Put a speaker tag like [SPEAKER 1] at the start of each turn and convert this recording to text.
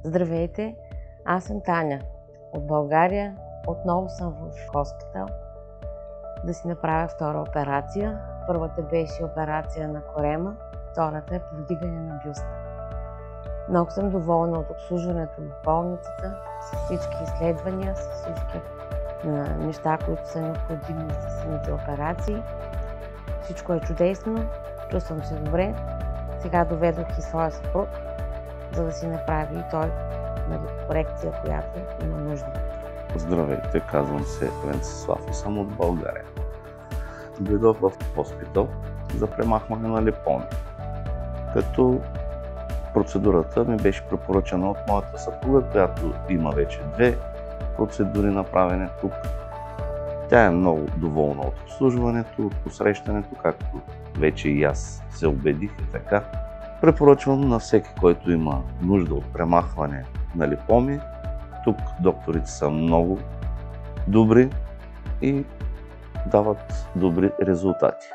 [SPEAKER 1] Здравейте, аз съм Таня от България. Отново съм в хоспитал да си направя втора операция. Първата беше операция на корема, втората е повдигане на бюста. Много съм доволна от обслужването в болницата, с всички изследвания, с всички неща, които са необходими за самите операции. Всичко е чудесно, чувствам се добре. Сега доведох и своя съпруг, за да си направи и той корекция, която има нужда.
[SPEAKER 2] Здравейте, казвам се Венцислав и съм от България. Дойдох в хоспитал за премахване на липоми, като процедурата ми беше препоръчана от моята съпруга, която има вече 2 процедури направени тук. Тя е много доволна от обслужването, от посрещането, както вече и аз се убедих и така. Препоръчвам на всеки, който има нужда от премахване на липоми. Тук докторите са много добри и дават добри резултати.